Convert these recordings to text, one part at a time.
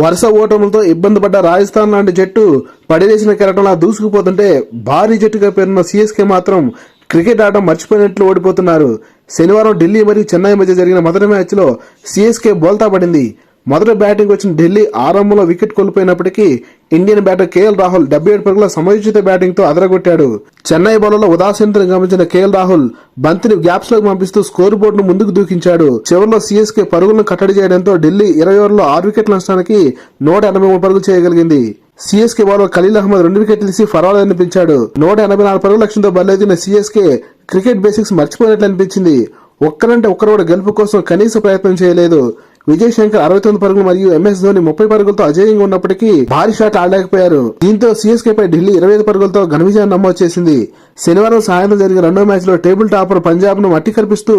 వరుస ఓటములతో ఇబ్బంది పడ్డ రాజస్థాన్ లాంటి జట్టు పడివేసిన కెరటంలా దూసుకుపోతుంటే భారీ జట్టుగా పేరున్న సిఎస్కే మాత్రం క్రికెట్ ఆట మర్చిపోయినట్లు ఓడిపోతున్నారు. శనివారం ఢిల్లీ మరియు చెన్నై మధ్య జరిగిన మొదటి మ్యాచ్ లో సిఎస్కే బోల్తా పడింది. మొదట బ్యాటింగ్ వచ్చిన ఢిల్లీ ఆరంభంలో వికెట్ కోల్పోయినప్పటికీ ఇండియన్ బ్యాటర్ కేఎల్ రాహుల్ 77 పరుగుల సమయోచిత బ్యాటింగ్ తో అదరగొట్టాడు. చెన్నై బౌలర్ల ఉదాసీనతను గమనించిన కేఎల్ రాహుల్ బంతిని గ్యాప్స్ లోకి పంపిస్తూ స్కోర్ బోర్డు ను ముందుకు దూకించాడు. చివరిలో సిఎస్కే పరుగులను కట్టడి చేయడంతో ఢిల్లీ 20 ఓవర్లలో 6 వికెట్ల నష్టానికి 183 పరుగులు చేయగలిగింది. సిఎస్కే బౌలర్ ఖలీల్ అహ్మద్ 2 వికెట్లు తీసి ఫర్వాదనిపించాడు. 184 పరుగుల లక్ష్యంతో బరిలోదిన సిఎస్కే క్రికెట్ బేసిక్స్ మర్చిపోయినట్లు అనిపించింది. ఒక్కరంటే ఒక్కరు కూడా గెలుపు కోసం కనీస ప్రయత్నం చేయలేదు. విజయ్ శంకర్ 69 పరుగులు మరియు ఎంఎస్ ధోని 30 పరుగులతో అజేయంగా ఉన్నప్పటికీ భారీ షాట్ ఆడలేకపోయారు. దీంతో సిఎస్కే పై ఢిల్లీ 25 పరుగులతో ఘన విజయాన్ని నమోదు చేసింది. శనివారం సాయంత్రం జరిగిన రెండో మ్యాచ్ లో టేబుల్ టాపర్ పంజాబ్ ను మట్టి కల్పిస్తూ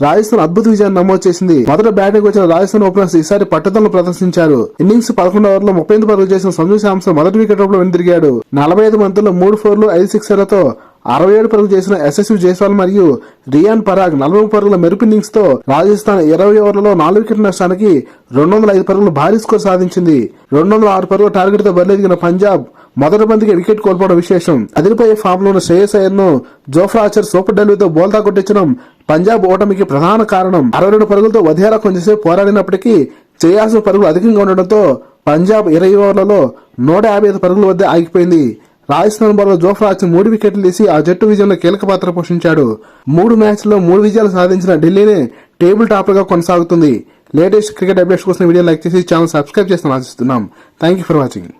రాజస్థాన్ అద్భుత విజయాన్ని నమోదు చేసింది. మొదట బ్యాటింగ్ వచ్చిన రాజస్థాన్ ఓపెనర్స్ ఈసారి పట్టుదలను ప్రదర్శించారు. ఇన్నింగ్స్ 11వ ఓవర్లో 38 పరుగులు చేసిన సంజు శాంసన్ మొదటి వికెట్ లో వెనుదిరిగాడు. 45 బంతుల్లో 3 ఫోర్లు 5 సిక్సర్లతో 67 పరుగులు చేసిన యశస్వి జైస్వాల్ మరియు రియాన్ పరాగ్ 40 పరుగుల మెరుపు ఇన్నింగ్స్ తో రాజస్థాన్ 20 ఓవర్లలో 4 వికెట్ల నష్టానికి 205 పరుగులు భారీ స్కోర్ సాధించింది. 206 పరుగుల టార్గెట్ తో బరిలెదిగిన పంజాబ్ మొదటి బంతికి వికెట్ కోల్పోవడం విశేషం. అదిరిపోయే ఫామ్ లో ఉన్న శ్రేయస్ అయ్యర్ ను జోఫ్రా ఆర్చర్ సూపర్ డెలివరీతో బోల్తా కొట్టించడం పంజాబ్ ఓటమికి ప్రధాన కారణం. 62 పరుగులతో వధియారా కొంచెంసేపు పోరాడినప్పటికీ చేయాల్సిన పరుగులు అధికంగా ఉండడంతో పంజాబ్ 20 ఓవర్లలో 155 పరుగుల వద్ద ఆగిపోయింది. రాజస్థాన్ బౌలర్ జోఫ్రా ఆర్చర్ 3 వికెట్లు తీసి ఆ జట్టు విజయంలో కీలక పాత్ర పోషించాడు. 3 మ్యాచ్ల్లో 3 విజయాలు సాధించిన ఢిల్లీనే టేబుల్ టాపర్ గా కొనసాగుతుంది. లేటెస్ట్ క్రికెట్ అప్డేట్స్ కోసం వీడియో లైక్ చేసి ఛానల్ సబ్స్క్రైబ్ చేస్తామని ఆశిస్తున్నాం. Thank you for watching.